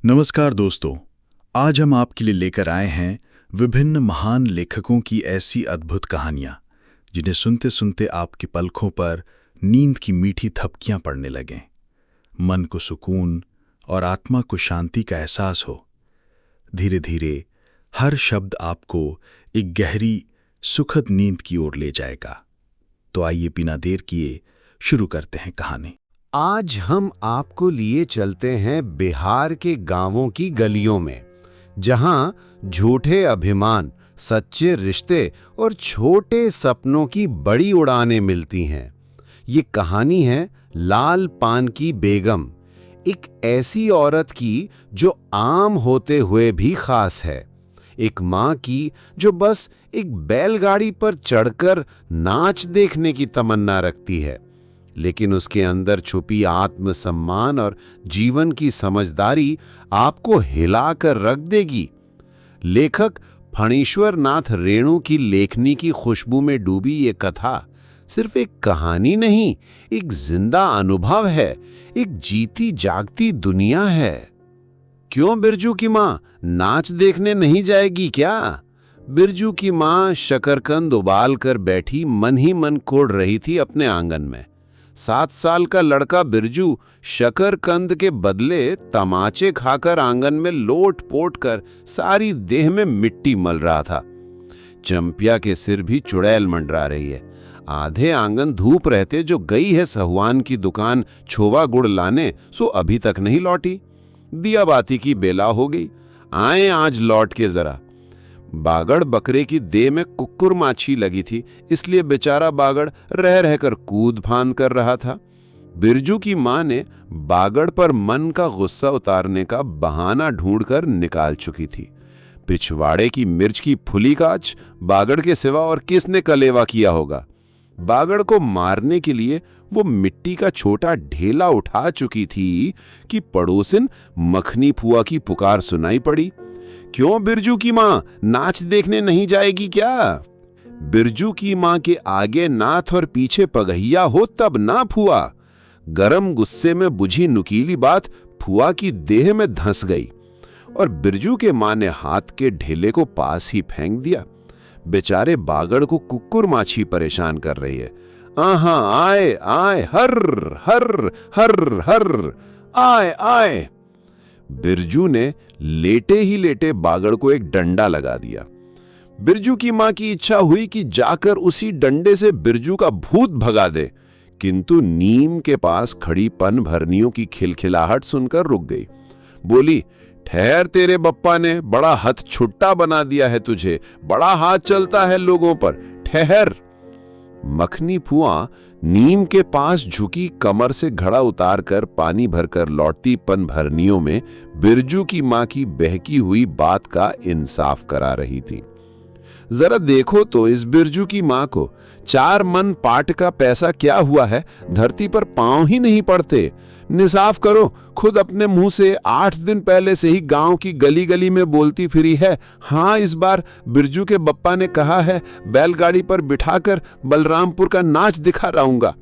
नमस्कार दोस्तों। आज हम आपके लिए लेकर आए हैं विभिन्न महान लेखकों की ऐसी अद्भुत कहानियां जिन्हें सुनते सुनते आपकी पलकों पर नींद की मीठी थपकियां पड़ने लगें, मन को सुकून और आत्मा को शांति का एहसास हो। धीरे धीरे हर शब्द आपको एक गहरी सुखद नींद की ओर ले जाएगा। तो आइए बिना देर किए शुरू करते हैं कहानी। आज हम आपको लिए चलते हैं बिहार के गांवों की गलियों में, जहां झूठे अभिमान, सच्चे रिश्ते और छोटे सपनों की बड़ी उड़ानें मिलती हैं। ये कहानी है लाल पान की बेगम, एक ऐसी औरत की जो आम होते हुए भी खास है। एक माँ की जो बस एक बैलगाड़ी पर चढ़कर नाच देखने की तमन्ना रखती है, लेकिन उसके अंदर छुपी आत्मसम्मान और जीवन की समझदारी आपको हिलाकर रख देगी। लेखक फणीश्वर नाथ रेणु की लेखनी की खुशबू में डूबी ये कथा सिर्फ एक कहानी नहीं, एक जिंदा अनुभव है, एक जीती जागती दुनिया है। क्यों बिरजू की माँ नाच देखने नहीं जाएगी क्या? बिरजू की माँ शकरकंद उबाल कर बैठी मन ही मन कोड़ रही थी अपने आंगन में। 7 साल का लड़का बिरजू शकरकंद के बदले तमाचे खाकर आंगन में लोट पोट कर सारी देह में मिट्टी मल रहा था। चंपिया के सिर भी चुड़ैल मंडरा रही है। आधे आंगन धूप रहते जो गई है सहुआन की दुकान छोवा गुड़ लाने, सो अभी तक नहीं लौटी। दिया बाती की बेला हो गई, आए आज लौट के जरा। बागड़ बकरे की देह में कुक्कुर माछी लगी थी, इसलिए बेचारा बागड़ रह रहकर कूद फांद कर रहा था। बिरजू की माँ ने बागड़ पर मन का गुस्सा उतारने का बहाना ढूंढकर निकाल चुकी थी। पिछवाड़े की मिर्च की फुली काच बागड़ के सिवा और किसने कलेवा किया होगा। बागड़ को मारने के लिए वो मिट्टी का छोटा ढेला उठा चुकी थी कि पड़ोसिन मखनी फुआ की पुकार सुनाई पड़ी। क्यों बिरजू की माँ नाच देखने नहीं जाएगी क्या? बिरजू की माँ के आगे नाथ और पीछे पगहिया हो तब ना फुआ। गरम गुस्से में बुझी नुकीली बात फुआ की देह में धंस गई और बिरजू के माँ ने हाथ के ढेले को पास ही फेंक दिया। बेचारे बागड़ को कुक्कुर माछी परेशान कर रही है। आहा आए आए, हर हर हर हर, आए आए। बिरजू ने लेटे ही लेटे बागड़ को एक डंडा लगा दिया। बिरजू की मां की इच्छा हुई कि जाकर उसी डंडे से बिरजू का भूत भगा दे, किंतु नीम के पास खड़ी पन भरनियों की खिलखिलाहट सुनकर रुक गई। बोली, ठहर, तेरे बप्पा ने बड़ा हथ छुट्टा बना दिया है तुझे, बड़ा हाथ चलता है लोगों पर, ठहर। मखनी फुआ नीम के पास झुकी कमर से घड़ा उतारकर पानी भरकर लौटती पन भरनियों में बिरजू की मां की बहकी हुई बात का इंसाफ करा रही थी। जरा देखो तो इस बिरजू की मां को, 4 मन पाट का पैसा क्या हुआ है, धरती पर पांव ही नहीं पड़ते। निसाफ करो, खुद अपने मुंह से 8 दिन पहले से ही गांव की गली गली में बोलती फिरी है। हाँ, इस बार बिरजू के बप्पा ने कहा है बैलगाड़ी पर बिठाकर बलरामपुर का नाच दिखा रहूंगा।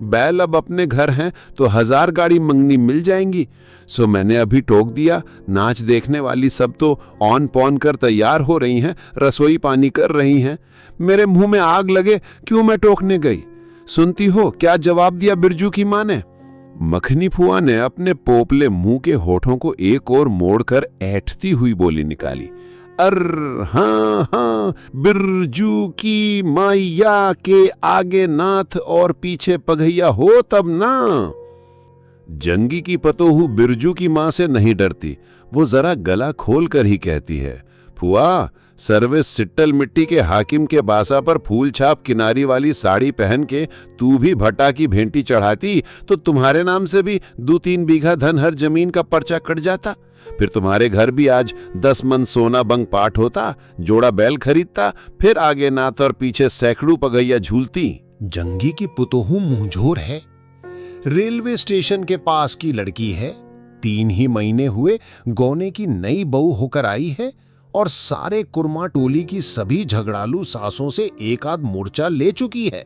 बैल अब अपने घर हैं तो 1000 गाड़ी मंगनी मिल जाएंगी। सो मैंने अभी टोक दिया। नाच देखने वाली सब तो ऑन पॉन कर तैयार हो रही हैं, रसोई पानी कर रही हैं। मेरे मुंह में आग लगे, क्यों मैं टोकने गई? सुनती हो क्या जवाब दिया बिरजू की मां ने? मखनी फुआ ने अपने पोपले मुंह के होठों को एक ओर मोड़कर ऐठती हुई बोली निकाली, अर हाँ हाँ, बिरजू की माइया के आगे नाथ और पीछे पगहिया हो तब ना। जंगी की पतोहू बिरजू की मां से नहीं डरती। वो जरा गला खोल कर ही कहती है, फुआ, सर्विस सिट्टल मिट्टी के हाकिम के बासा पर फूल छाप किनारी वाली साड़ी पहन के तू भी भट्टा की भेंटी चढ़ाती तो तुम्हारे नाम से भी 2-3 बीघा धन हर जमीन का पर्चा कट जाता। फिर तुम्हारे घर भी आज 10 मन सोना बंग पाठ होता, जोड़ा बैल खरीदता, फिर आगे नाथ और पीछे सैकड़ों पगैया झूलती। जंगी की पुतोहू मुंहझोर है, रेलवे स्टेशन के पास की लड़की है, 3 ही महीने हुए गौने की नई बहू होकर आई है और सारे कुर्मा टोली की सभी झगड़ालू सासों से एक आध मोर्चा ले चुकी है।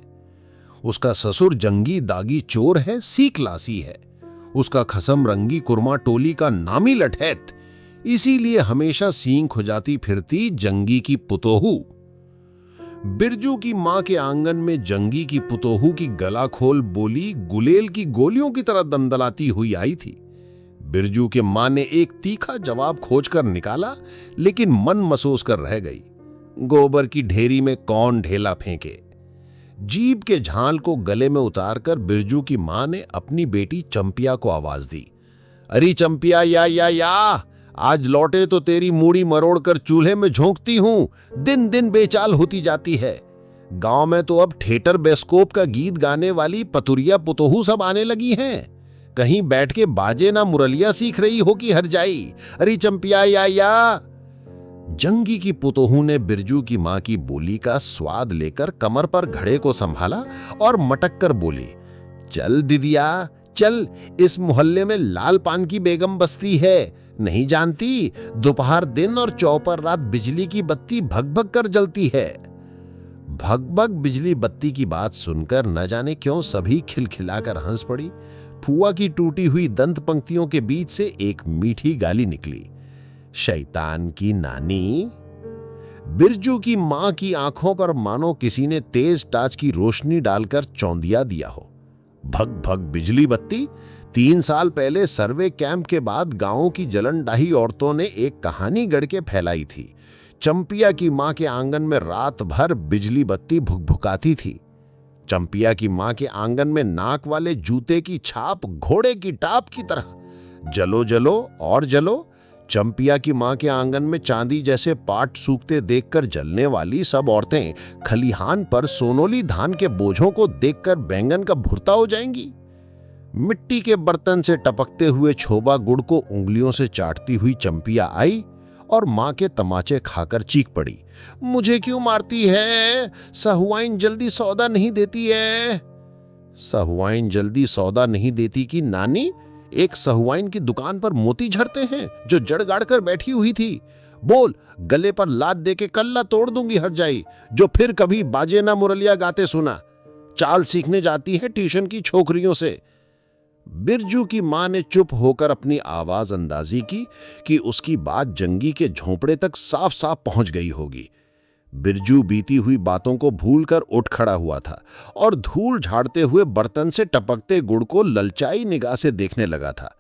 उसका ससुर जंगी दागी चोर है, सी क्लासी है। उसका खसम रंगी कुर्मा टोली का नामी लठैत इसीलिए हमेशा सींग खुजाती फिरती जंगी की पुतोहू। बिरजू की मां के आंगन में जंगी की पुतोहू की गला खोल बोली गुलेल की गोलियों की तरह दंदलाती हुई आई थी। बिरजू के मां ने एक तीखा जवाब खोजकर निकाला, लेकिन मन मसोस कर रह गई। गोबर की ढेरी में कौन ढेला फेंके। जीभ के झाल को गले में उतारकर बिरजू की मां ने अपनी बेटी चंपिया को आवाज दी, अरे चंपिया, या आज लौटे तो तेरी मूड़ी मरोड़कर चूल्हे में झोंकती हूं। दिन दिन बेचाल होती जाती है। गांव में तो अब थिएटर बेस्कोप का गीत गाने वाली पतुरिया पुतोहू सब आने लगी हैं। कहीं बैठ के बाजे ना मुरलिया सीख रही हो कि हर जाई। अरे चंपिया, या। जंगी की पुतोहू ने बिरजू की मां की बोली का स्वाद लेकर कमर पर घड़े को संभाला और मटक कर बोली, चल दिदिया चल, इस मोहल्ले में लाल पान की बेगम बसती है, नहीं जानती? दोपहर दिन और चौपर रात बिजली की बत्ती भग-भग कर जलती है। भग-भग बिजली बत्ती की बात सुनकर न जाने क्यों सभी खिलखिलाकर हंस पड़ी। फुआ की टूटी हुई दंत पंक्तियों के बीच से एक मीठी गाली निकली, शैतान की नानी। बिरजू की मां की आंखों पर मानो किसी ने तेज टार्च की रोशनी डालकर चौंधिया दिया हो। भग भग बिजली बत्ती। 3 साल पहले सर्वे कैंप के बाद गांवों की जलनडाही औरतों ने एक कहानी गढ़ के फैलाई थी। चंपिया की मां के आंगन में रात भर बिजली बत्ती भुकभुकाती थी। चंपिया की मां के आंगन में नाक वाले जूते की छाप घोड़े की टाप की तरह जलो जलो और जलो। चंपिया की मां के आंगन में चांदी जैसे पाट सूखते देखकर जलने वाली सब औरतें खलिहान पर सोनोली धान के बोझों को देखकर बैंगन का भुर्ता हो जाएंगी। मिट्टी के बर्तन से टपकते हुए छोबा गुड़ को उंगलियों से चाटती हुई चंपिया आई और मां के तमाचे खाकर चीख पड़ी, मुझे क्यों मारती है? सहुआइन जल्दी सौदा नहीं देती है। सहुआइन जल्दी सौदा नहीं देती कि नानी, एक सहुआइन की दुकान पर मोती झड़ते हैं जो जड़ गाड़ कर बैठी हुई थी। बोल, गले पर लात दे के कल्ला तोड़ दूंगी हर जाई, जो फिर कभी बाजे ना मुरलिया गाते सुना। चाल सीखने जाती है ट्यूशन की छोकरियों से। बिरजू की मां ने चुप होकर अपनी आवाज अंदाजी की कि उसकी बात जंगी के झोंपड़े तक साफ साफ पहुंच गई होगी। बिरजू बीती हुई बातों को भूलकर उठ खड़ा हुआ था और धूल झाड़ते हुए बर्तन से टपकते गुड़ को ललचाई निगाह से देखने लगा था।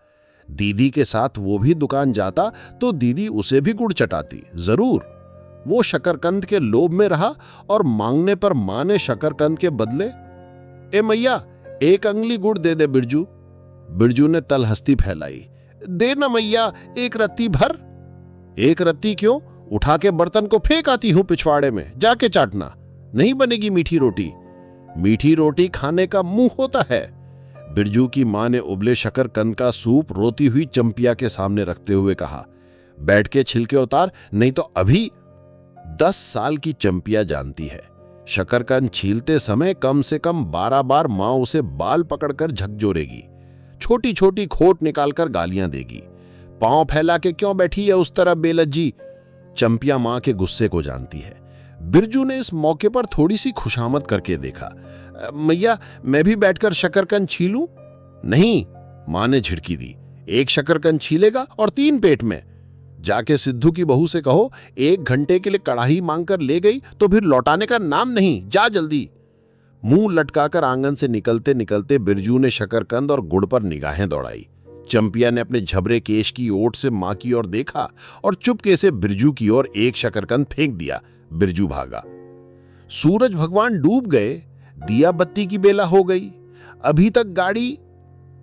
दीदी के साथ वो भी दुकान जाता तो दीदी उसे भी गुड़ चटाती जरूर। वो शकरकंद के लोभ में रहा और मांगने पर मां ने शकरकंद के बदले, ए मैया, एक अंगली गुड़ दे दे बिरजू। बिरजू ने तलहस्ती फैलाई, दे ना मैया, एक रत्ती भर। एक रत्ती क्यों? उठा के बर्तन को फेंक आती हूं पिछवाड़े में, जाके चाटना। नहीं बनेगी मीठी रोटी। मीठी रोटी खाने का मुंह होता है। बिरजू की मां ने उबले शकरकंद का सूप रोती हुई चंपिया के सामने रखते हुए कहा, बैठ के छिलके उतार, नहीं तो अभी। 10 साल की चंपिया जानती है, शकरकंद छीलते समय कम से कम 12 बार मां उसे बाल पकड़कर झकझोरेगी, छोटी छोटी खोट निकालकर गालियां देगी। पांव फैला के क्यों बैठी है उस तरह बेलज्जी? चंपिया मां के गुस्से को जानती है। बिरजू ने इस मौके पर थोड़ी सी खुशामद करके देखा, मैया, मैं भी बैठकर शकरकंद छीलूं? नहीं, मां ने झिड़की दी, एक शकरकंद छीलेगा और 3 पेट में। जाके सिद्धू की बहू से कहो 1 घंटे के लिए कढ़ाई मांगकर ले गई तो फिर लौटाने का नाम नहीं, जा जल्दी। मुंह लटकाकर आंगन से निकलते निकलते बिरजू ने शकरकंद और गुड़ पर निगाहें दौड़ाई। चंपिया ने अपने झबरे केश की ओट से मां की ओर देखा और चुपके से बिरजू की ओर एक शकरकंद फेंक दिया। बिरजू भागा। सूरज भगवान डूब गए, दिया बत्ती की बेला हो गई। अभी तक गाड़ी।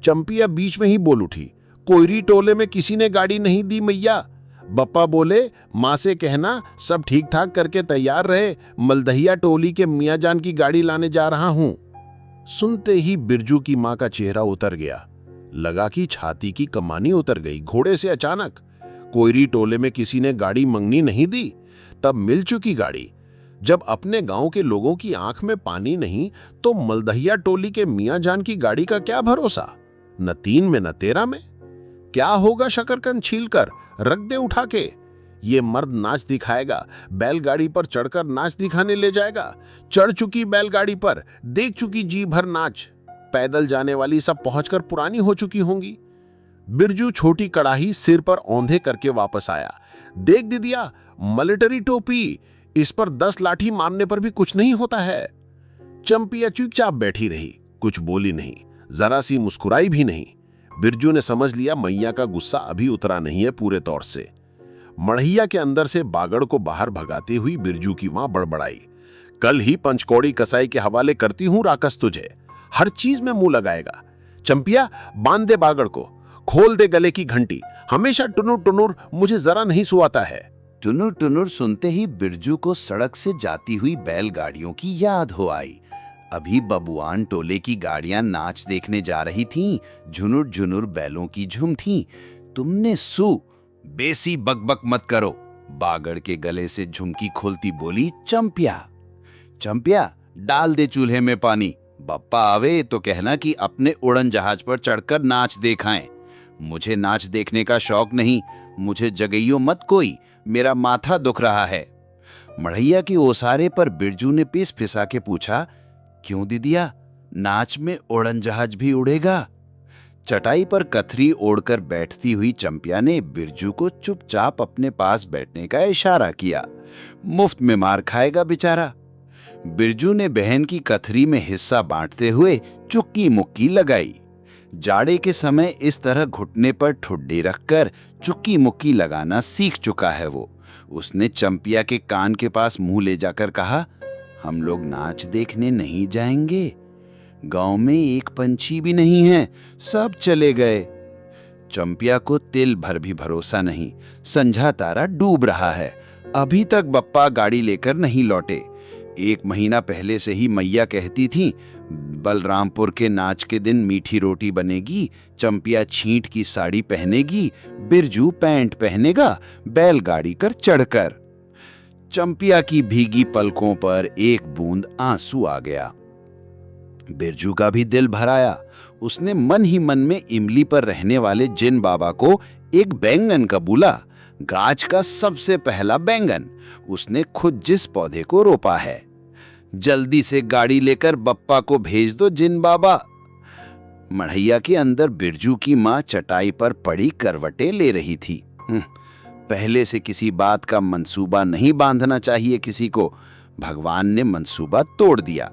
चंपिया बीच में ही बोल उठी, कोयरी टोले में किसी ने गाड़ी नहीं दी मैया। बप्पा बोले मां से कहना सब ठीक ठाक करके तैयार रहे, मलदहिया टोली के मियां जान की गाड़ी लाने जा रहा हूं। सुनते ही बिरजू की मां का चेहरा उतर गया। लगा कि छाती की कमानी उतर गई घोड़े से अचानक। कोयरी टोले में किसी ने गाड़ी मंगनी नहीं दी, तब मिल चुकी गाड़ी। जब अपने गांव के लोगों की आंख में पानी नहीं तो मलदहिया टोली के मियां जान की गाड़ी का क्या भरोसा? न 3 में न 13 में। क्या होगा शकरकंद छीलकर? रख दे उठा के। ये मर्द नाच दिखाएगा, बैलगाड़ी पर चढ़कर नाच दिखाने ले जाएगा। चढ़ चुकी बैलगाड़ी पर, देख चुकी जी भर नाच। पैदल जाने वाली सब पहुंचकर पुरानी हो चुकी होंगी। बिरजू छोटी कड़ाही सिर पर औंधे करके वापस आया। देख दीदिया, मिलिट्री टोपी, इस पर 10 लाठी मारने पर भी कुछ नहीं होता है। चंपिया चुपचाप बैठी रही, कुछ बोली नहीं, जरा सी मुस्कुराई भी नहीं। बिरजू ने समझ लिया मैया का गुस्सा अभी उतरा नहीं है पूरे तौर से। मड़हिया के अंदर से बागड़ को बाहर भगाती हुई बिरजू की मां बड़बड़ाई, कल ही पंचकौड़ी कसाई के हवाले करती हूं राकस तुझे, हर चीज में मुंह लगाएगा। चंपिया, बांध दे बागड़ को, खोल दे गले की घंटी, हमेशा टुनुर टुनुर मुझे जरा नहीं सुआता है। टुनुर टुनुर सुनते ही बिरजू को सड़क से जाती हुई बैलगाड़ियों की याद हो आई। अभी बबुआन टोले की गाड़ियां नाच देखने जा रही थीं, झुनुर झुनुर बैलों की झुम थी। तुमने बेसी बकबक मत करो, बागड़ के गले से झुमकी खोलती बोली चंपिया। चंपिया, डाल दे चूल्हे में पानी, बप्पा आवे तो कहना कि अपने उड़न जहाज पर चढ़कर नाच दिखाएं। मुझे नाच देखने का शौक नहीं, मुझे जगइयो मत कोई, मेरा माथा दुख रहा है। मड़ैया के ओसारे पर बिरजू ने पिस फिसा के पूछा, क्यों दीदिया, नाच में उड़न जहाज भी उड़ेगा? चटाई पर कथरी ओढ़कर बैठती हुई चंपिया ने बिरजू को चुपचाप अपने पास बैठने का इशारा किया। मुफ्त में मार खाएगा बेचारा। बिरजू ने बहन की कथरी में हिस्सा बांटते हुए चुक्की मुक्की लगाई। जाड़े के समय इस तरह घुटने पर ठुड्डी रखकर चुक्की मुक्की लगाना सीख चुका है वो। उसने चंपिया के कान के पास मुंह ले जाकर कहा, हम लोग नाच देखने नहीं जाएंगे? गांव में एक पंछी भी नहीं है, सब चले गए। चंपिया को तिल भर भी भरोसा नहीं, संझा तारा डूब रहा है, अभी तक बप्पा गाड़ी लेकर नहीं लौटे। 1 महीना पहले से ही मैया कहती थी, बलरामपुर के नाच के दिन मीठी रोटी बनेगी, चंपिया छींट की साड़ी पहनेगी, बिरजू पैंट पहनेगा, बैलगाड़ी कर चढ़कर। चंपिया की भीगी पलकों पर एक बूंद आंसू आ गया। बिरजू का भी दिल भर आया। उसने मन ही मन में इमली पर रहने वाले जिन बाबा को एक बैंगन कबूला, गाछ का सबसे पहला बैंगन, उसने खुद जिस पौधे को रोपा है। जल्दी से गाड़ी लेकर बप्पा को भेज दो जिन बाबा। मड़ैया के अंदर बिरजू की मां चटाई पर पड़ी करवटें ले रही थी। पहले से किसी बात का मंसूबा नहीं बांधना चाहिए किसी को। भगवान ने मंसूबा तोड़ दिया।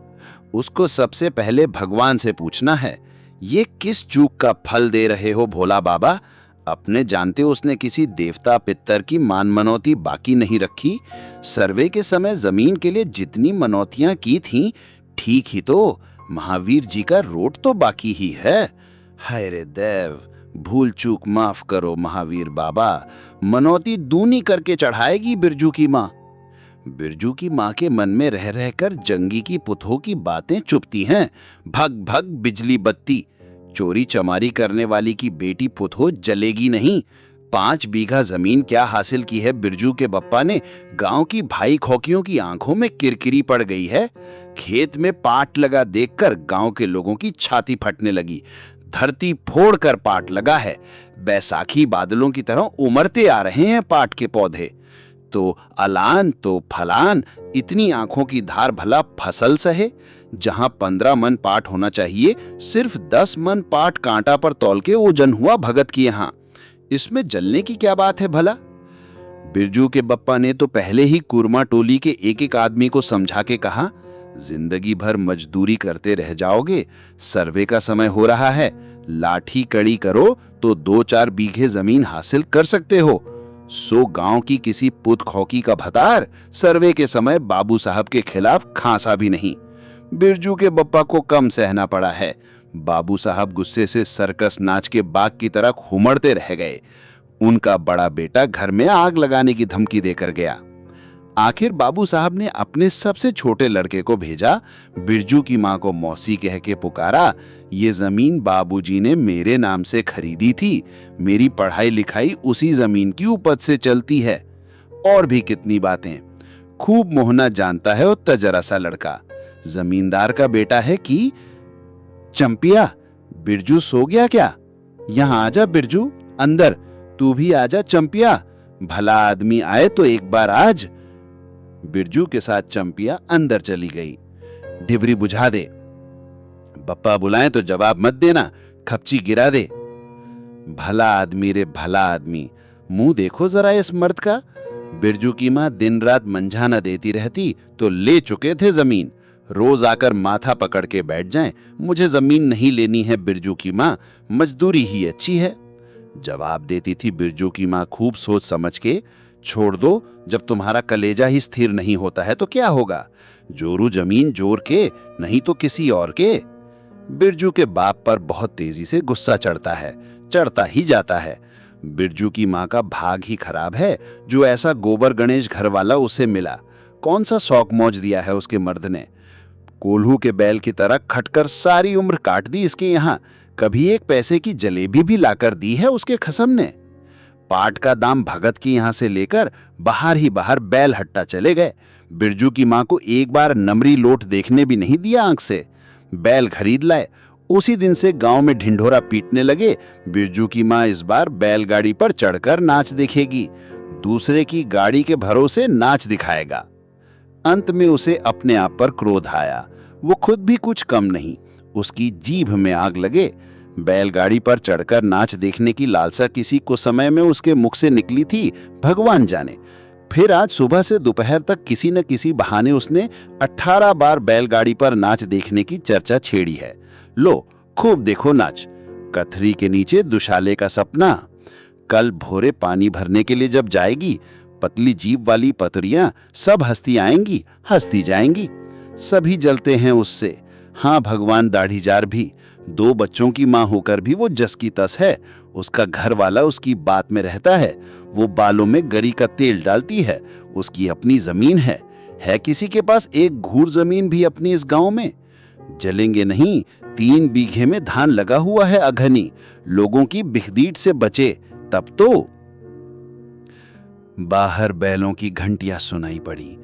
उसको सबसे पहले भगवान से पूछना है, ये किस चूक का फल दे रहे हो भोला बाबा? अपने जानते उसने किसी देवता पितर की मान मनौती बाकी नहीं रखी। सर्वे के समय जमीन के लिए जितनी मनौतियां की थीं, ठीक ही तो महावीर जी का रोट तो बाकी ही है। हाय रे देव, भूल चूक माफ करो महावीर बाबा, मनौती दूनी करके चढ़ाएगी बिरजू की मां। बिरजू की मां के मन में रह रहकर जंगी की पुतों की बातें चुपती हैं। भग भग बिजली बत्ती, चोरी चमारी करने वाली की बेटी पुतो जलेगी नहीं। 5 बीघा जमीन क्या हासिल की है बिरजू के बप्पा ने? गांव की भाई खोकियों की आंखों में किरकिरी पड़ गई है। खेत में पाट लगा देखकर गांव के लोगों की छाती फटने लगी। धरती फोड़ कर पाट लगा है। बैसाखी बादलों की तरह उमड़ते आ रहे हैं पाट के पौधे। तो अलान तो फलान, इतनी आंखों की धार भला फसल सहे। जहां 15 मन पाट होना चाहिए, सिर्फ 10 मन पाट कांटा पर तौल के ओजन हुआ भगत की यहां। इसमें जलने की क्या बात है भला? बिरजू के बप्पा ने तो पहले ही कुरमा टोली के एक एक आदमी को समझा के कहा, जिंदगी भर मजदूरी करते रह जाओगे, सर्वे का समय हो रहा है, लाठी कड़ी करो तो 2-4 बीघे जमीन हासिल कर सकते हो। सो गांव की किसी पुत खौकी का भतार सर्वे के समय बाबू साहब के खिलाफ खांसा भी नहीं। बिरजू के बप्पा को कम सहना पड़ा है। बाबू साहब गुस्से से सर्कस नाच के बाघ की तरह घुमड़ते रह गए। उनका बड़ा बेटा घर में आग लगाने की धमकी देकर गया। आखिर बाबू साहब ने अपने सबसे छोटे लड़के को भेजा। बिरजू की मां को मौसी कह के पुकारा, ये जमीन बाबूजी ने मेरे नाम से खरीदी थी, मेरी पढ़ाई लिखाई उसी जमीन की उपज से चलती है। और भी कितनी बातें। खूब मोहना जानता है वो तजरा सा लड़का, जमींदार का बेटा है कि। चंपिया, बिरजू सो गया क्या? यहां आजा बिरजू, अंदर। तू भी आजा चंपिया, भला आदमी आए तो एक बार आज। बिरजू के साथ चंपिया अंदर चली गई। डिबरी बुझा दे, बप्पा बुलाएं तो जवाब मत देना, खपची गिरा दे। भला आदमी रे भला आदमी, मुंह देखो जरा इस मर्द का। बिरजू की माँ दिन रात मंझा न देती रहती तो ले चुके थे जमीन। रोज आकर माथा पकड़ के बैठ जाएं, मुझे जमीन नहीं लेनी है बिरजू की माँ, मजदूरी ही अच्छी है। जवाब देती थी बिरजू की माँ खूब सोच समझ के, छोड़ दो, जब तुम्हारा कलेजा ही स्थिर नहीं होता है तो क्या होगा, जोरू जमीन जोर के, नहीं तो किसी और के। बिरजू के बाप पर बहुत तेजी से गुस्सा चढ़ता है, चढ़ता ही जाता है। बिरजू की माँ का भाग ही खराब है जो ऐसा गोबर गणेश घर वाला उसे मिला। कौन सा शौक मौज दिया है उसके मर्द ने। कोल्हू के बैल की तरह खटकर सारी उम्र काट दी इसके यहाँ, कभी एक पैसे की जलेबी भी लाकर दी है उसके खसम ने। पाट का दाम भगत की यहाँ से लेकर बाहर ही बाहर बैल हट्टा चले गए। बिरजू की माँ को एक बार नमरी लोट देखने भी नहीं दिया आंख से। बैल खरीद लाए, उसी दिन से गांव में ढिंढोरा पीटने लगे, बिरजू की माँ इस बार बैलगाड़ी पर चढ़कर नाच देखेगी, दूसरे की गाड़ी के भरोसे नाच दिखाएगा। अंत में उसे अपने आप पर क्रोध आया। वो खुद भी कुछ कम नहीं, उसकी जीभ में आग लगे। बैलगाड़ी पर चढ़कर नाच देखने की लालसा किसी को समय में उसके मुख से निकली थी भगवान जाने। फिर आज सुबह से दोपहर तक किसी न किसी बहाने उसने 18 बार बैलगाड़ी पर नाच देखने की चर्चा छेड़ी है। लो खूब देखो नाच, कथरी के नीचे दुशाले का सपना। कल भोरे पानी भरने के लिए जब जाएगी, पतली जीभ वाली पतरियां सब हंसती आएंगी, हंसती जाएंगी। सभी जलते हैं उससे। हाँ, भगवान दाढ़ीजार भी, 2 बच्चों की माँ होकर भी वो जस की तस है। उसका घर वाला उसकी बात में रहता है, वो बालों में गरी का तेल डालती है। उसकी अपनी जमीन है किसी के पास एक घूर जमीन भी अपनी इस गांव में? जलेंगे नहीं, 3 बीघे में धान लगा हुआ है अघनी, लोगों की बिखदीट से बचे तब तो। बाहर बैलों की घंटियां सुनाई पड़ी।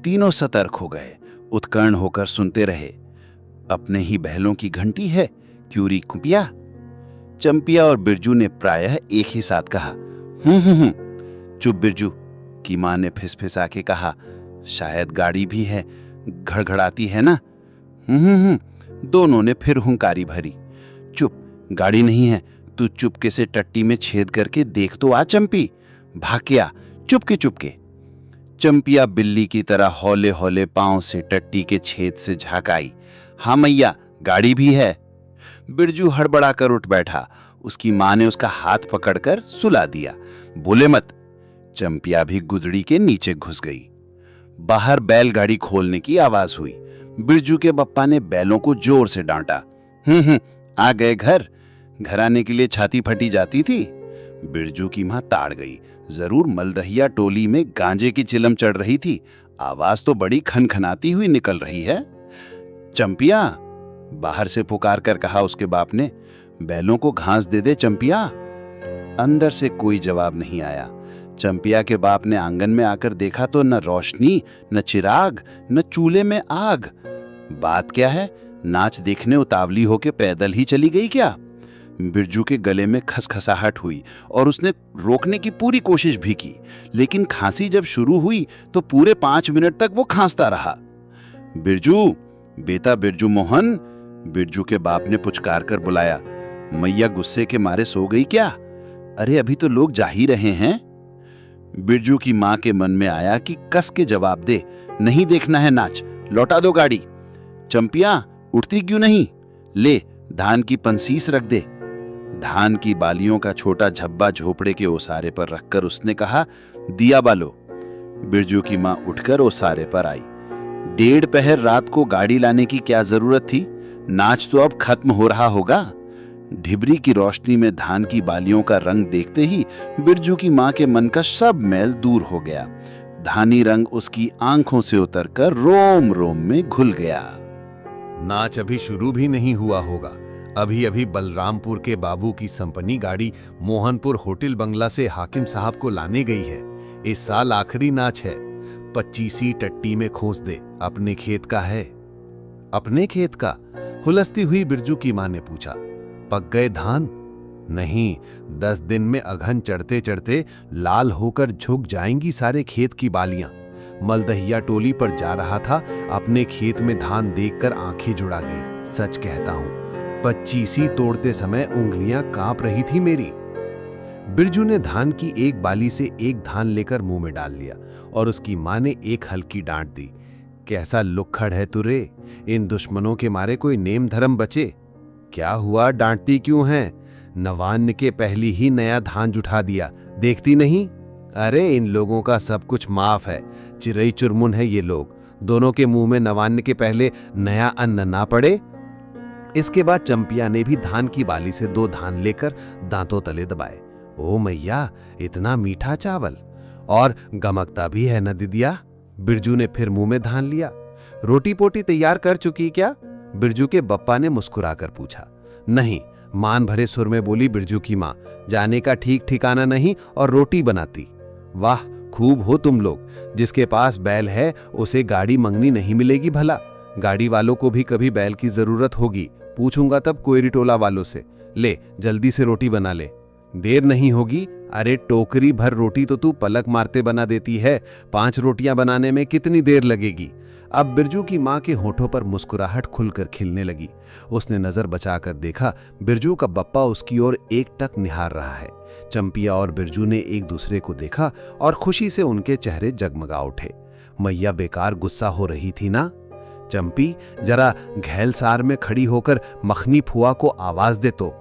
तीनों सतर्क हो गए, उत्कर्ण होकर सुनते रहे। अपने ही बैलों की घंटी है, क्यूरी कुपिया? चंपिया और बिरजू ने प्रायः एक ही साथ कहा, चुप बिरजू, की मां ने फिसफिसा के कहा, शायद गाड़ी भी है, घड़घड़ाती है ना? दोनों ने फिर हुंकारी भरी। चुप, गाड़ी नहीं है, तू चुपके से टट्टी में छेद करके देख तो आ चंपी। भाग्या, चुपके। चंपिया बिल्ली की तरह हौले हौले पांव से टट्टी के छेद से झांकाई। हाँ मैया, गाड़ी भी है। बिरजू हड़बड़ा कर उठ बैठा। उसकी मां ने उसका हाथ पकड़कर सुला दिया। बोले मत। चंपिया भी गुदड़ी के नीचे घुस गई। बाहर बैलगाड़ी खोलने की आवाज हुई। बिरजू के बप्पा ने बैलों को जोर से डांटा। आ गए घर आने के लिए छाती फटी जाती थी। बिरजू की मां ताड़ गई। जरूर मलदहिया टोली में गांजे की चिलम चढ़ रही थी। आवाज तो बड़ी खनखनाती हुई निकल रही है। चंपिया, बाहर से पुकार कर कहा उसके बाप ने। बैलों को घास दे दे चंपिया। अंदर से कोई जवाब नहीं आया। चंपिया के बाप ने आंगन में आकर देखा तो न रोशनी, न चिराग, न चूल्हे में आग। बात क्या है? नाच देखने उतावली होके पैदल ही चली गई क्या? बिरजू के गले में खसखसाहट हुई और उसने रोकने की पूरी कोशिश भी की, लेकिन खांसी जब शुरू हुई तो पूरे 5 मिनट तक वो खांसता रहा। बिरजू, बेटा बिरजू मोहन, बिरजू के बाप ने पुचकार कर बुलाया। मैया गुस्से के मारे सो गई क्या? अरे अभी तो लोग जा ही रहे हैं। बिरजू की मां के मन में आया कि कस के जवाब दे, नहीं देखना है नाच, लौटा दो गाड़ी। चंपिया, उठती क्यों नहीं? ले, धान की पंसीस रख दे। धान की बालियों का छोटा झब्बा झोपड़े के ओसारे पर रखकर उसने कहा, दिया बालो। बिरजू की मां उठकर ओसारे पर आई। 1.5 पहर रात को गाड़ी लाने की क्या जरूरत थी? नाच तो अब खत्म हो रहा होगा। ढिबरी की रोशनी में धान की बालियों का रंग देखते ही बिरजू की मां के मन का सब मैल दूर हो गया। धानी रंग उसकी आंखों से उतरकर रोम रोम में घुल गया। नाच अभी शुरू भी नहीं हुआ होगा। अभी अभी बलरामपुर के बाबू की संपन्नी गाड़ी मोहनपुर होटल बंगला से हाकिम साहब को लाने गई है। इस साल आखिरी नाच है। 25 टट्टी में खोस दे, अपने खेत का है। अपने खेत का? हुलसती हुई बिरजू की मां ने पूछा। पक गए धान? नहीं, 10 दिन में अघन चढ़ते चढ़ते लाल होकर झुक जाएंगी सारे खेत की बालियां। मलदहिया टोली पर जा रहा था, अपने खेत में धान देखकर आंखें जुड़ा गई। सच कहता हूं, 25 तोड़ते समय उंगलियां कांप रही थी मेरी। बिरजू ने धान की एक बाली से एक धान लेकर मुंह में डाल लिया और उसकी माँ ने एक हल्की डांट दी। कैसा लुक्खड़ है तू रे, इन दुश्मनों के मारे कोई नेम धर्म बचे। क्या हुआ, डांटती क्यों है? नवान्न के पहली ही नया धान जुठा दिया, देखती नहीं? अरे इन लोगों का सब कुछ माफ है, चिरई चुरमुन है ये लोग। दोनों के मुंह में नवान्न के पहले नया अन्न ना पड़े। इसके बाद चंपिया ने भी धान की बाली से 2 धान लेकर दांतों तले दबाए। ओ मैया, इतना मीठा चावल, और गमकता भी है न दिदिया। बिरजू ने फिर मुंह में धान लिया। रोटी पोटी तैयार कर चुकी क्या? बिरजू के बप्पा ने मुस्कुराकर पूछा। नहीं, मान भरे सुर में बोली बिरजू की माँ। जाने का ठीक ठिकाना नहीं और रोटी बनाती। वाह, खूब हो तुम लोग। जिसके पास बैल है उसे गाड़ी मंगनी नहीं मिलेगी भला। गाड़ी वालों को भी कभी बैल की जरूरत होगी, पूछूंगा तब कोयरी टोला वालों से। ले जल्दी से रोटी बना ले, देर नहीं होगी। अरे टोकरी भर रोटी तो तू पलक मारते बना देती है, 5 रोटियां बनाने में कितनी देर लगेगी? अब बिरजू की माँ के होठों पर मुस्कुराहट खुलकर खिलने लगी। उसने नजर बचाकर देखा, बिरजू का बप्पा उसकी ओर एकटक निहार रहा है। चंपिया और बिरजू ने एक दूसरे को देखा और खुशी से उनके चेहरे जगमगा उठे। मैया बेकार गुस्सा हो रही थी ना? चंपी, जरा घैलसार में खड़ी होकर मखनी फुआ को आवाज दे तो।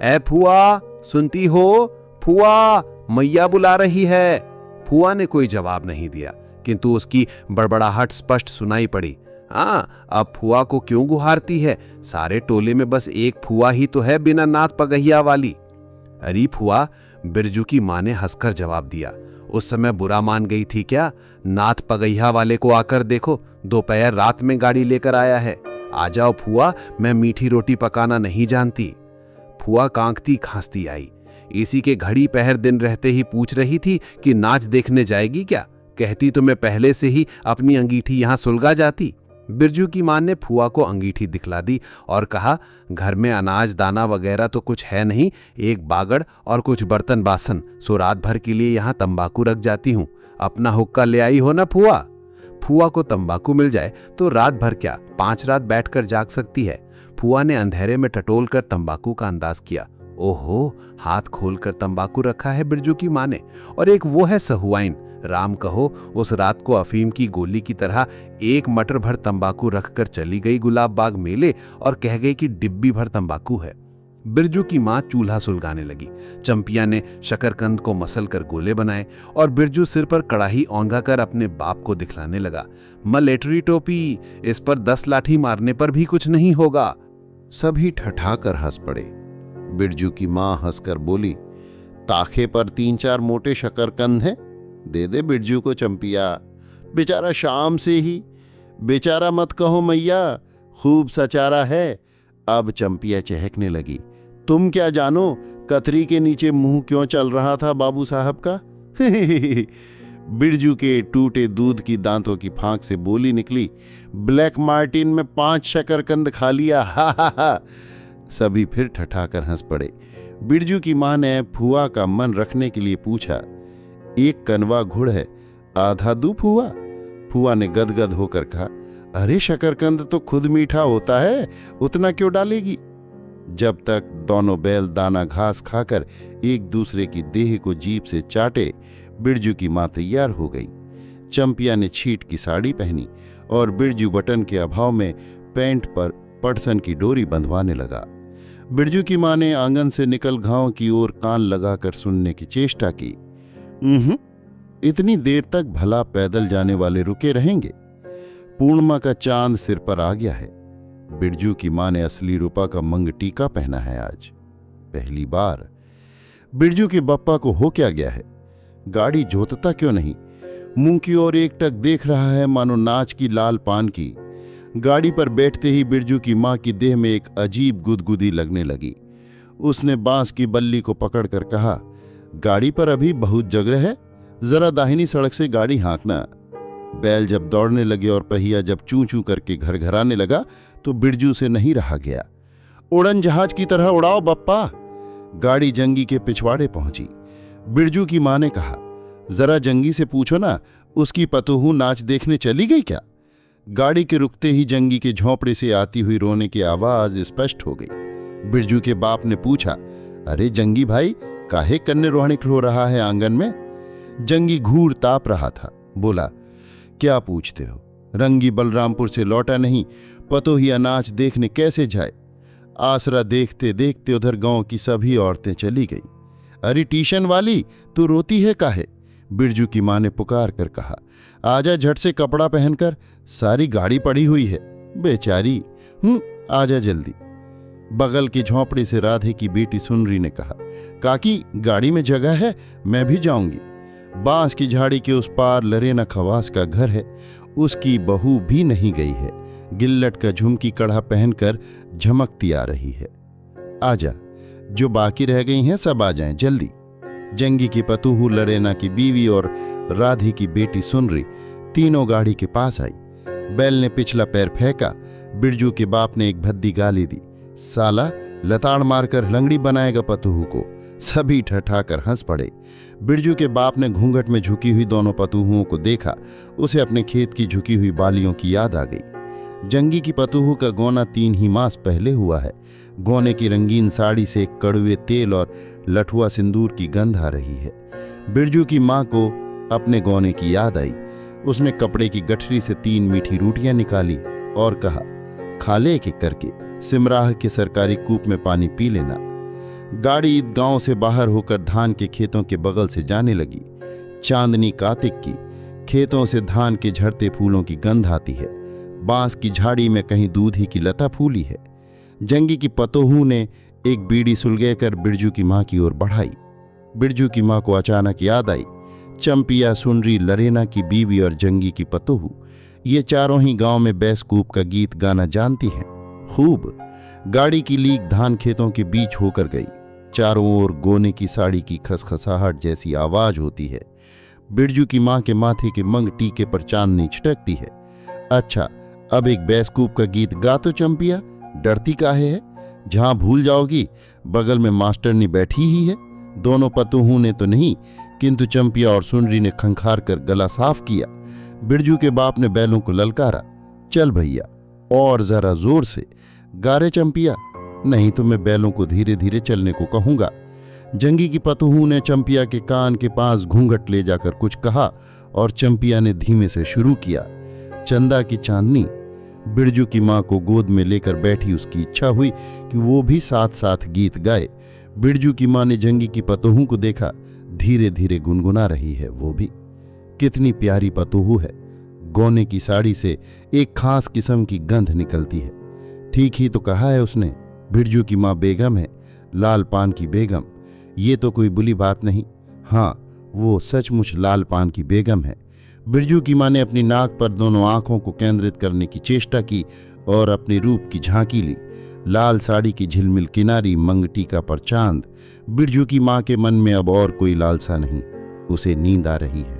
ए फुआ, सुनती हो? फुआ, मैया बुला रही है। फुआ ने कोई जवाब नहीं दिया, किंतु उसकी बड़बड़ाहट स्पष्ट सुनाई पड़ी। हाँ, अब फुआ को क्यों गुहारती है? सारे टोले में बस एक फुआ ही तो है बिना नाथ पगहिया वाली। अरे फुआ, बिरजू की माँ ने हंसकर जवाब दिया। उस समय बुरा मान गई थी क्या? नाथ पगहिया वाले को आकर देखो, दोपहर रात में गाड़ी लेकर आया है। आ जाओ फुआ, मैं मीठी रोटी पकाना नहीं जानती। फुआ कांकती खांसती आई। इसी के घड़ी पहर दिन रहते ही पूछ रही थी कि नाच देखने जाएगी क्या? कहती तो मैं पहले से ही अपनी अंगीठी यहां सुलगा जाती। बिरजू की मां ने फुआ को अंगीठी दिखला दी और कहा, घर में अनाज दाना वगैरह तो कुछ है नहीं, एक बागड़ और कुछ बर्तन बासन, सो रात भर के लिए यहाँ तंबाकू रख जाती हूँ। अपना हुक्का ले आई हो ना फुआ? फुआ को तंबाकू मिल जाए तो रात भर क्या 5 रात बैठकर जाग सकती है। फुआ ने अंधेरे में टटोल कर तंबाकू का अंदाज किया। ओहो, हाथ खोलकर तंबाकू रखा है बिरजू की माँ ने, और एक वो है सहुआइन। राम कहो, उस रात को अफीम की गोली की तरह 1 मटर भर तंबाकू रखकर चली गई गुलाब बाग मेले और कह गई कि डिब्बी भर तंबाकू है। बिरजू की माँ चूल्हा सुलगाने लगी। चंपिया ने शकरकंद को मसल कर गोले बनाए और बिरजू सिर पर कड़ाही औंधा कर अपने बाप को दिखलाने लगा। मलेटरी टोपी, इस पर 10 लाठी मारने पर भी कुछ नहीं होगा। सभी ठठाकर हंस पड़े। बिरजू की मां हंसकर बोली, ताखे पर 3-4 मोटे शकरकंद हैं, दे दे बिरजू को चंपिया, बेचारा शाम से ही। बेचारा मत कहो मैया, खूब सचारा है। अब चंपिया चहकने लगी। तुम क्या जानो कतरी के नीचे मुंह क्यों चल रहा था बाबू साहब का? बिरजू के टूटे दूध की दांतों की फांक से बोली निकली, ब्लैक मार्टिन में 5 शकरकंद खा लिया। हा हा हा। सभी फिर ठठाकर हंस पड़े। बिरजू की मां ने फुआ का मन रखने के लिए पूछा, 1 कनवा गुड़ है, आधा दूं फुआ? फुआ ने गदगद होकर कहा, अरे शकरकंद तो खुद मीठा होता है, उतना क्यों डालेगी? जब तक दोनों बैल दाना घास खाकर एक दूसरे की देह को जीभ से चाटे, बिरजू की मां तैयार हो गई। चंपिया ने छीट की साड़ी पहनी और बिरजू बटन के अभाव में पैंट पर पटसन की डोरी बंधवाने लगा। बिरजू की मां ने आंगन से निकल गांव की ओर कान लगाकर सुनने की चेष्टा की। इतनी देर तक भला पैदल जाने वाले रुके रहेंगे? पूर्णिमा का चांद सिर पर आ गया है। बिरजू की मां ने असली रूपा का मंग टीका पहना है आज, पहली बार। बिरजू के बप्पा को हो क्या गया है? गाड़ी जोतता क्यों नहीं? मुंह की ओर एकटक देख रहा है मानो नाच की लाल पान की। गाड़ी पर बैठते ही बिरजू की मां की देह में एक अजीब गुदगुदी लगने लगी। उसने बांस की बल्ली को पकड़कर कहा, गाड़ी पर अभी बहुत जगह है, जरा दाहिनी सड़क से गाड़ी हाँकना। बैल जब दौड़ने लगे और पहिया जब चूं चूं करके घरघराने लगा तो बिरजू से नहीं रहा गया। उड़न जहाज की तरह उड़ाओ बप्पा। गाड़ी जंगी के पिछवाड़े पहुंची। बिरजू की मां ने कहा, जरा जंगी से पूछो ना, उसकी पतोहू नाच देखने चली गई क्या? गाड़ी के रुकते ही जंगी के झोंपड़े से आती हुई रोने की आवाज स्पष्ट हो गई। बिरजू के बाप ने पूछा, अरे जंगी भाई, काहे कन्ने रोहणिक हो रहा है आंगन में? जंगी घूर ताप रहा था। बोला, क्या पूछते हो? रंगी बलरामपुर से लौटा नहीं, पतोहिया नाच देखने कैसे जाए? आसरा देखते देखते उधर गांव की सभी औरतें चली गई। अरे ट्यूशन वाली, तू रोती है काहे? बिरजू की मां ने पुकार कर कहा, आजा झट से कपड़ा पहनकर, सारी गाड़ी पड़ी हुई है। बेचारी, आजा जल्दी। बगल की झोंपड़ी से राधे की बेटी सुनरी ने कहा, काकी गाड़ी में जगह है, मैं भी जाऊंगी। बांस की झाड़ी के उस पार लरेना खवास का घर है, उसकी बहू भी नहीं गई है। गिल्लट का झुमकी कड़ा पहनकर झमकती आ रही है। आजा, जो बाकी रह गई हैं सब आ जाएं जल्दी। जंगी की पतूहू, लरेना की बीवी और राधी की बेटी सुनरी तीनों गाड़ी के पास आई। बैल ने पिछला पैर फेंका। बिरजू के बाप ने एक भद्दी गाली दी, साला लताड़ मारकर लंगड़ी बनाएगा पतूहू को। सभी ठठाकर हंस पड़े। बिरजू के बाप ने घूंघट में झुकी हुई दोनों पतूहुओं को देखा। उसे अपने खेत की झुकी हुई बालियों की याद आ गई। जंगी की पतूहू का गौना 3 ही मास पहले हुआ है। गौने की रंगीन साड़ी से कड़वे तेल और लठुआ सिंदूर की गंध आ रही है। बिरजू की मां को अपने गौने की याद आई। उसने कपड़े की गठरी से 3 मीठी रोटियां निकाली और कहा, खा ले एक एक करके, सिमराह के सरकारी कूप में पानी पी लेना। गाड़ी गांव से बाहर होकर धान के खेतों के बगल से जाने लगी। चांदनी कार्तिक की, खेतों से धान के झड़ते फूलों की गंध आती है। बांस की झाड़ी में कहीं दूधी की लता फूली है। जंगी की पतोहू ने एक बीड़ी सुलगे कर बिरजू की मां की ओर बढ़ाई। बिरजू की मां को अचानक याद आई, चंपिया, सुनरी, लरेना की बीवी और जंगी की पतोहू, ये चारों ही गांव में बैसकूप का गीत गाना जानती हैं खूब। गाड़ी की लीक धान खेतों के बीच होकर गई। चारों ओर गोने की साड़ी की खसखसाहट जैसी आवाज होती है। बिरजू की मां के माथे के मंग टीके पर चांदनी छिटकती है। अच्छा, अब एक बैसकूप का गीत गा तो चंपिया, डरती काहे है? जहां भूल जाओगी बगल में मास्टरनी बैठी ही है। दोनों पतोहू ने तो नहीं, किंतु चंपिया और सुनरी ने खंखार कर गला साफ किया। बिरजू के बाप ने बैलों को ललकारा, चल भैया और जरा जोर से गा रे चंपिया, नहीं तो मैं बैलों को धीरे धीरे चलने को कहूंगा। जंगी की पतोहू ने चंपिया के कान के पास घूंघट ले जाकर कुछ कहा और चंपिया ने धीमे से शुरू किया, चंदा की चांदनी। बिरजू की मां को गोद में लेकर बैठी उसकी इच्छा हुई कि वो भी साथ साथ गीत गाए। बिरजू की मां ने जंगी की पतोहू को देखा, धीरे धीरे गुनगुना रही है वो भी। कितनी प्यारी पतोहू है। गौने की साड़ी से एक खास किस्म की गंध निकलती है। ठीक ही तो कहा है उसने, बिरजू की मां बेगम है, लाल पान की बेगम। ये तो कोई बुरी बात नहीं। हाँ, वो सचमुच लाल पान की बेगम है। बिरजू की मां ने अपनी नाक पर दोनों आंखों को केंद्रित करने की चेष्टा की और अपने रूप की झांकी ली। लाल साड़ी की झिलमिल किनारी, मंग टीका पर चांद। बिरजू की मां के मन में अब और कोई लालसा नहीं, उसे नींद आ रही है।